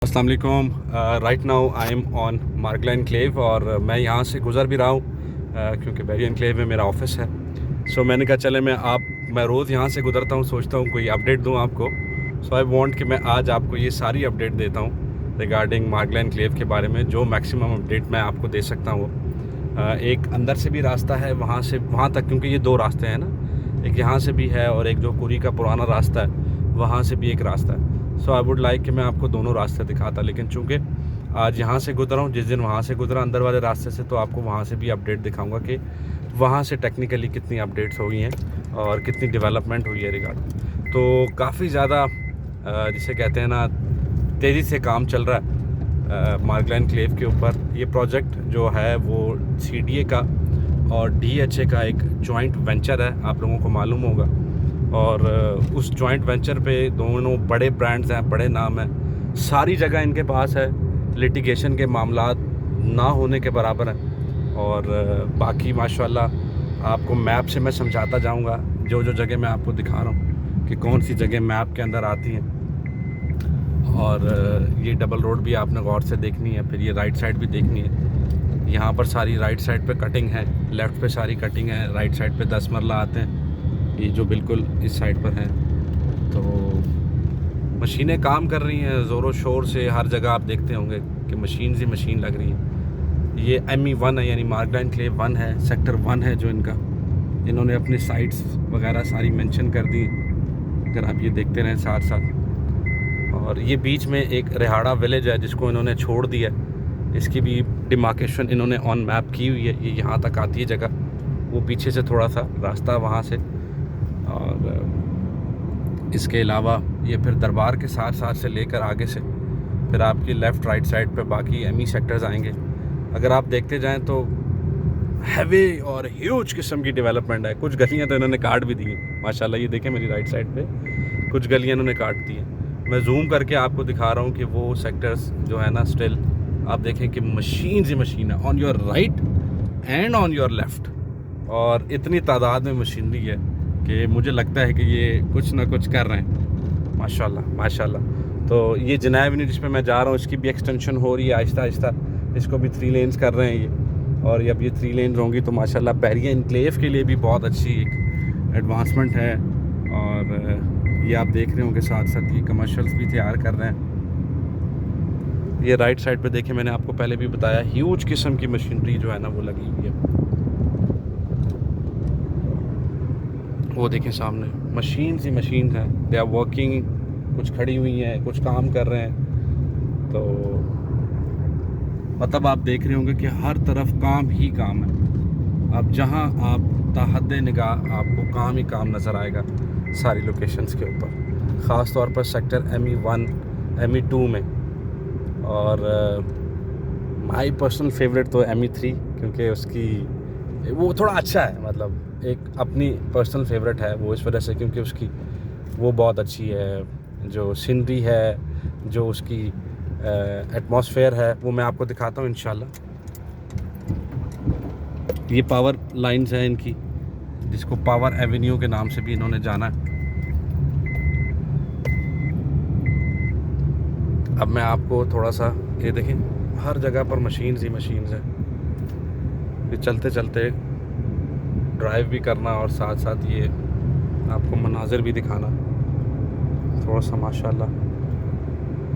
अस्सलाम वालेकुम। Right now I am on Margalla enclave और मैं यहाँ से गुज़र भी रहा हूँ क्योंकि बैरिया एनक्लेव में मेरा ऑफिस है। सो मैंने कहा चले मैं रोज़ यहाँ से गुज़रता हूँ, सोचता हूँ कोई अपडेट दूँ आपको। सो आई वांट कि मैं आज आपको ये सारी अपडेट देता हूँ रिगार्डिंग मार्गला एनक्लेव के बारे में, जो मैक्सिमम अपडेट मैं आपको दे सकता हूँ। एक अंदर से भी रास्ता है वहाँ से वहाँ तक, क्योंकि ये दो रास्ते हैं ना, एक यहाँ से भी है और एक जो कुरी का पुराना रास्ता है वहाँ से भी एक रास्ता है। सो आई वुड लाइक कि मैं आपको दोनों रास्ते दिखाता, लेकिन चूँकि आज यहाँ से गुजरा हूँ, जिस दिन वहाँ से गुजरा अंदर वाले रास्ते से, तो आपको वहाँ से भी अपडेट दिखाऊंगा कि वहाँ से टेक्निकली कितनी अपडेट्स हुई हैं और कितनी डेवलपमेंट हुई है रिगार्ड। तो काफ़ी ज़्यादा जिसे कहते हैं ना, तेज़ी से काम चल रहा है मार्गला एनक्लेव के ऊपर। ये प्रोजेक्ट जो है वो CDA का और DHA का एक जॉइंट वेंचर है, आप लोगों को मालूम होगा। और उस जॉइंट वेंचर पे दोनों बड़े ब्रांड्स हैं, बड़े नाम हैं, सारी जगह इनके पास है, लिटिगेशन के मामलात ना होने के बराबर हैं। और बाकी माशाल्लाह आपको मैप से मैं समझाता जाऊंगा, जो जो जगह मैं आपको दिखा रहा हूँ कि कौन सी जगह मैप के अंदर आती हैं। और ये डबल रोड भी आपने गौर से देखनी है, फिर ये राइट साइड भी देखनी है। यहाँ पर सारी राइट साइड पे कटिंग है, लेफ़्ट पे सारी कटिंग है, राइट साइड पे 10 मरला आते हैं, ये जो बिल्कुल इस साइड पर हैं। तो मशीनें काम कर रही हैं ज़ोरों शोर से, हर जगह आप देखते होंगे कि मशीन ही मशीन लग रही हैं। ये ME1 है, यानी मार्गला एनक्लेव 1 है, सेक्टर 1 है जो इनका। इन्होंने अपनी साइट्स वगैरह सारी मेंशन कर दी, अगर आप ये देखते रहें साथ साथ। और ये बीच में एक रिहाड़ा विलेज है जिसको इन्होंने छोड़ दिया, इसकी भी डिमार्केशन इन्होंने ऑन मैप की हुई है। ये यहाँ तक आती है जगह, वो पीछे से थोड़ा सा रास्ता वहाँ से। और इसके अलावा ये फिर दरबार के साथ साथ से लेकर आगे से फिर आपकी लेफ़्ट राइट साइड पे बाकी ME सेक्टर्स आएंगे। अगर आप देखते जाएं तो हैवी और ह्यूज किस्म की डेवलपमेंट है। कुछ गलियां तो इन्होंने काट भी दी हैं माशाल्लाह, ये देखें मेरी राइट साइड पे कुछ गलियां इन्होंने काट दी हैं। मैं जूम करके आपको दिखा रहा हूँ कि वो सेक्टर्स जो है ना, स्टिल आप देखें कि मशीन ही मशीन है on your right and on your left. और इतनी तादाद में मशीनरी है कि मुझे लगता है कि ये कुछ ना कुछ कर रहे हैं माशाल्लाह माशाल्लाह। तो ये जनाब एवेन्यू जिस पे मैं जा रहा हूँ, इसकी भी एक्सटेंशन हो रही है आहिस्ता आहिस्ता, इसको भी 3 लेन्स कर रहे हैं ये। और जब ये 3 लेन होंगी तो माशाल्लाह बैरिया एनक्लेव के लिए भी बहुत अच्छी एक एडवांसमेंट है। और ये आप देख रहे होंगे साथ साथ ये कमर्शियल्स भी तैयार कर रहे हैं। ये राइट साइड पे देखें, मैंने आपको पहले भी बताया, ह्यूज किस्म की मशीनरी जो है ना वो लगी हुई है। वो देखें सामने मशीन्स ही मशीन हैं, दे आर वर्किंग, कुछ खड़ी हुई हैं, कुछ काम कर रहे हैं। तो मतलब आप देख रहे होंगे कि हर तरफ काम ही काम है। अब जहां आप ताहद निगाह आपको काम ही काम नज़र आएगा सारी लोकेशंस के ऊपर, ख़ास तौर पर सेक्टर ME1 ME2 में। और माई पर्सनल फेवरेट तो ME3, क्योंकि उसकी वो थोड़ा अच्छा है, मतलब एक अपनी पर्सनल फेवरेट है वो इस वजह से क्योंकि उसकी वो बहुत अच्छी है, जो सीनरी है, जो उसकी एटमॉस्फेयर है, वो मैं आपको दिखाता हूँ इंशाल्लाह। ये पावर लाइंस हैं इनकी, जिसको पावर एवेन्यू के नाम से भी इन्होंने जाना है। अब मैं आपको थोड़ा सा ये देखें, हर जगह पर मशीन्स ही मशीन्स हैं। ये चलते चलते ड्राइव भी करना और साथ साथ ये आपको मनाजिर भी दिखाना थोड़ा सा माशाल्लाह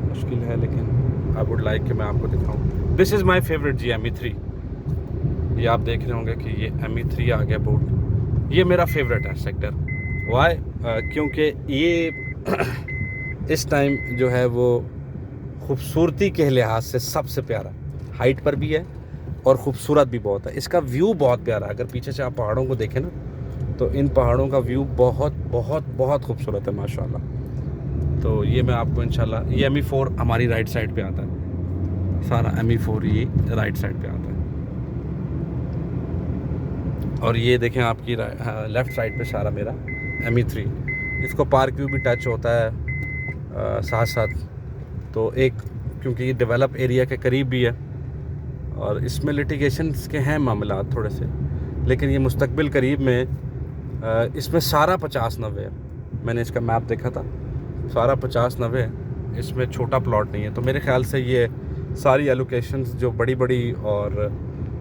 मुश्किल है, लेकिन आई वुड लाइक कि मैं आपको दिखाऊं। दिस इज़ माय फेवरेट जी, ME3। ये आप देख रहे होंगे कि ये ME3 आ गया बोर्ड, ये मेरा फेवरेट है सेक्टर। वाई? क्योंकि ये इस टाइम जो है वो खूबसूरती के लिहाज से सबसे प्यारा, हाइट पर भी है और ख़ूबसूरत भी बहुत है। इसका व्यू बहुत प्यारा है, अगर पीछे से आप पहाड़ों को देखें ना, तो इन पहाड़ों का व्यू बहुत बहुत बहुत खूबसूरत है माशाल्लाह। तो ये मैं आपको इंशाल्लाह, ये ME4 हमारी राइट साइड पे आता है, सारा ME4 ये राइट साइड पे आता है। और ये देखें आपकी लेफ़्ट साइड पे सारा मेरा ME3। इसको पार्क व्यू भी टच होता है साथ साथ। तो एक क्योंकि ये डेवलप एरिया के करीब भी है और इसमें लिटिगेशंस के हैं मामला थोड़े से, लेकिन ये मुस्तकबिल करीब में इसमें सारा 50-90 है। मैंने इसका मैप देखा था, सारा 50-90 है। इसमें छोटा प्लॉट नहीं है। तो मेरे ख्याल से ये सारी एलोकेशंस जो बड़ी बड़ी और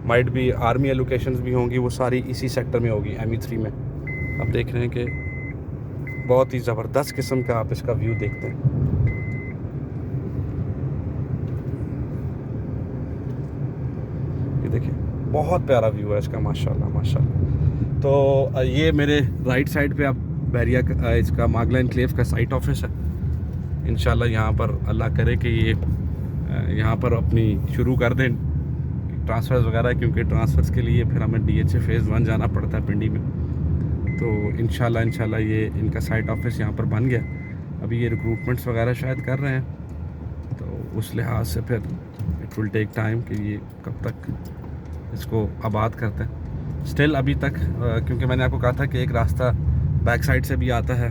माइट भी आर्मी एलोकेशंस भी होंगी, वो सारी इसी सेक्टर में होगी, ME3 में। आप देख रहे हैं कि बहुत ही ज़बरदस्त किस्म का आप इसका व्यू देखते हैं। ये देखिए, बहुत प्यारा व्यू है इसका, माशाल्लाह माशाल्लाह। तो ये मेरे राइट साइड पे आप बहरिया का इसका मार्गला एनक्लेव का साइट ऑफिस है। इंशाल्लाह यहाँ पर अल्लाह करे कि ये यहाँ पर अपनी शुरू कर दें ट्रांसफ़र्स वगैरह, क्योंकि ट्रांसफ़र्स के लिए फिर हमें DHA फ़ेज़ 1 जाना पड़ता है पिंडी में। तो इंशाल्लाह ये इनका साइट ऑफिस यहाँ पर बन गया। अभी ये रिक्रूटमेंट्स वगैरह शायद कर रहे हैं, तो उस लिहाज से फिर इट विल टेक टाइम कि ये कब तक इसको आबाद करते हैं। स्टिल अभी तक क्योंकि मैंने आपको कहा था कि एक रास्ता बैक साइड से भी आता है,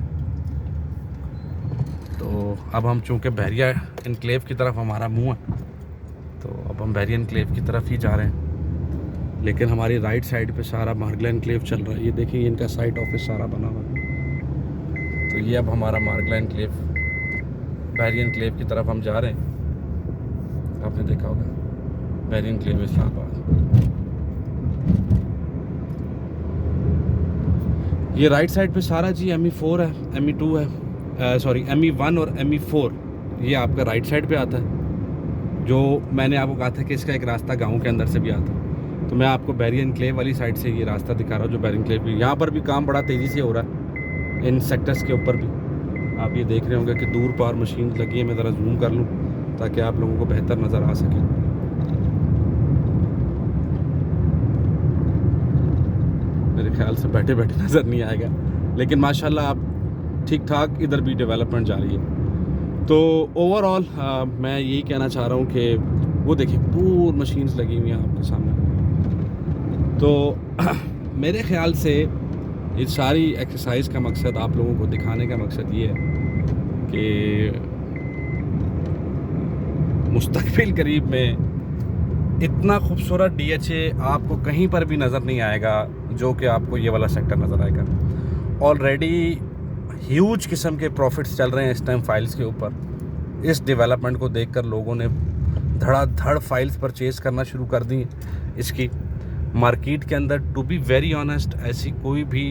तो अब हम चूँकि बहरिया एनक्लेव की तरफ हमारा मुँह है, तो अब हम बहरिया एनक्लेव की तरफ ही जा रहे हैं। लेकिन हमारी राइट साइड पे सारा मार्गला एनक्लेव चल रहा है। ये देखिए, इनका साइट ऑफिस सारा बना हुआ है। तो ये अब हमारा मार्गला एनक्लेव, बहरिया एनक्लेव की तरफ हम जा रहे हैं। आपने देखा होगा बहरिया एनक्लेव इस्लामाबाद। ये राइट साइड पे सारा जी ME4 है, ME2 है, सॉरी ME1 और ME4, ये आपका राइट साइड पे आता है। जो मैंने आपको कहा था कि इसका एक रास्ता गांव के अंदर से भी आता है, तो मैं आपको बहरिया एनक्लेव वाली साइड से ये रास्ता दिखा रहा हूँ, जो बहरिया एनक्लेव भी। यहाँ पर भी काम बड़ा तेज़ी से हो रहा है, इन सेक्टर्स के ऊपर भी। आप ये देख रहे होंगे कि दूर पार मशीन लगी है। मैं ज़रा जूम कर लूँ ताकि आप लोगों को बेहतर नज़र आ सके। मेरे ख्याल से बैठे बैठे नज़र नहीं आएगा, लेकिन माशाल्लाह आप ठीक ठाक इधर भी डेवलपमेंट जा रही है। तो ओवरऑल मैं यही कहना चाह रहा हूँ कि वो देखिए पूरी मशीन्स लगी हुई हैं आपके सामने। तो मेरे ख्याल से इस सारी एक्सरसाइज का मकसद, आप लोगों को दिखाने का मकसद ये है कि मुस्तकबिल करीब में इतना खूबसूरत DHA आपको कहीं पर भी नज़र नहीं आएगा जो कि आपको ये वाला सेक्टर नज़र आएगा। ऑलरेडी ह्यूज किस्म के प्रॉफिट्स चल रहे हैं इस टाइम फाइल्स के ऊपर। इस डेवलपमेंट को देखकर लोगों ने धड़ाधड़ फाइल्स परचेज करना शुरू कर दी इसकी। मार्केट के अंदर टू बी वेरी ऑनेस्ट ऐसी कोई भी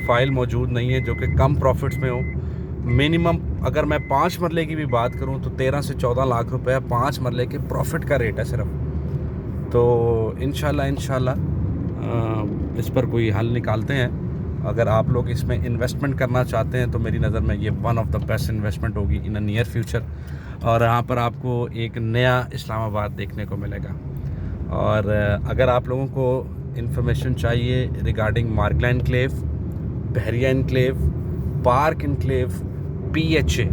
फ़ाइल मौजूद नहीं है जो कि कम प्रॉफिट्स में हो। मिनिमम अगर मैं 5 मरले की भी बात करूं तो 13 से 14 लाख रुपए 5 मरले के प्रॉफिट का रेट है सिर्फ। तो इंशाल्लाह इस पर कोई हल निकालते हैं। अगर आप लोग इसमें इन्वेस्टमेंट करना चाहते हैं तो मेरी नज़र में ये one of the best investment होगी इन अ नियर फ्यूचर। और यहाँ पर आपको एक नया इस्लामाबाद देखने को मिलेगा। और अगर आप लोगों को इन्फॉर्मेशन चाहिए रिगार्डिंग मार्गला एनक्लेव, बहरिया एनक्लेव, पार्क एनक्लेव, PHA,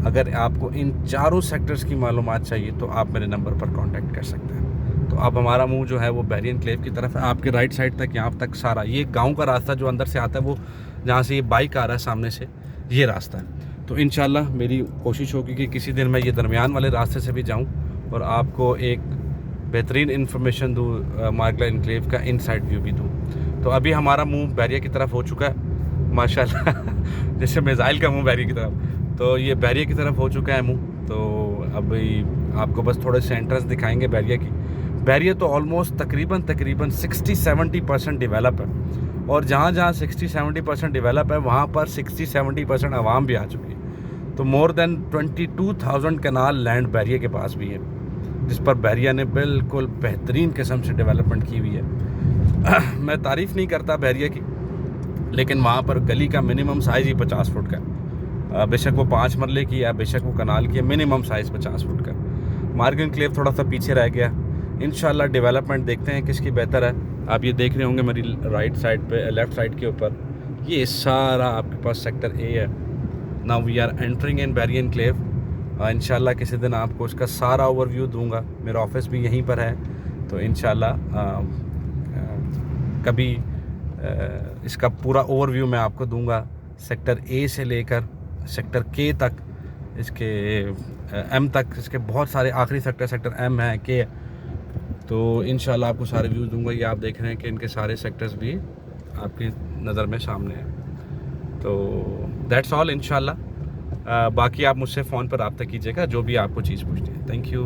अगर आपको इन चारों सेक्टर्स की मालूमात चाहिए तो आप मेरे नंबर पर कांटेक्ट कर सकते हैं। तो अब हमारा मुंह जो है वो बहरिया एनक्लेव की तरफ है। आपके राइट साइड तक यहाँ तक सारा ये गांव का रास्ता जो अंदर से आता है, वो जहाँ से ये बाइक आ रहा है सामने से, ये रास्ता है। तो इंशाल्लाह मेरी कोशिश होगी कि किसी दिन मैं ये दरमियान वाले रास्ते से भी जाऊँ और आपको एक बेहतरीन इन्फॉर्मेशन दूँ, मार्गला एनक्लेव का इनसाइड व्यू भी दूँ। तो अभी हमारा मुंह बहरिया की तरफ हो चुका है माशाल्लाह जैसे मिसाइल का मुंह बहरिया की तरफ। तो ये बहरिया की तरफ हो चुका है मुंह। तो अभी आपको बस थोड़े से एंट्रेंस दिखाएंगे बहरिया की। बहरिया तो ऑलमोस्ट तकरीबन 60-70% डेवलप है। और जहाँ 60-70% डेवलप है वहाँ पर 60-70% आवाम भी आ चुकी है। तो मोर देन 22,000 कनाल लैंड बहरिया के पास भी है, जिस पर बहरिया ने बिल्कुल बेहतरीन किस्म से डेवलपमेंट की हुई है। मैं तारीफ़ नहीं करता बहरिया की, लेकिन वहाँ पर गली का मिनिमम साइज़ ही 50 फुट का। बेशक वो 5 मरले की है, बेशक वो कनाल की है, मिनिमम साइज़ 50 फुट का। मार्गला एनक्लेव थोड़ा सा पीछे रह गया। इंशाल्लाह डेवलपमेंट देखते हैं किसकी बेहतर है। आप ये देख रहे होंगे मेरी राइट साइड पे, लेफ़्ट साइड के ऊपर ये सारा आपके पास सेक्टर A है। Now we are entering in Bahria Enclave. इंशाल्लाह किसी दिन आपको उसका सारा ओवरव्यू दूंगा। मेरा ऑफिस भी यहीं पर है, तो इंशाल्लाह कभी इसका पूरा ओवरव्यू मैं आपको दूंगा, सेक्टर A से लेकर सेक्टर K तक, इसके M तक, इसके बहुत सारे आखिरी सेक्टर M है, K है। तो इंशाल्लाह आपको सारे व्यूज़ दूंगा। ये आप देख रहे हैं कि इनके सारे सेक्टर्स भी आपकी नज़र में सामने हैं। तो दैट्स ऑल इंशाल्लाह। बाकी आप मुझसे फ़ोन पर रब्ता कीजिएगा जो भी आपको चीज़ पूछनी है। Thank you.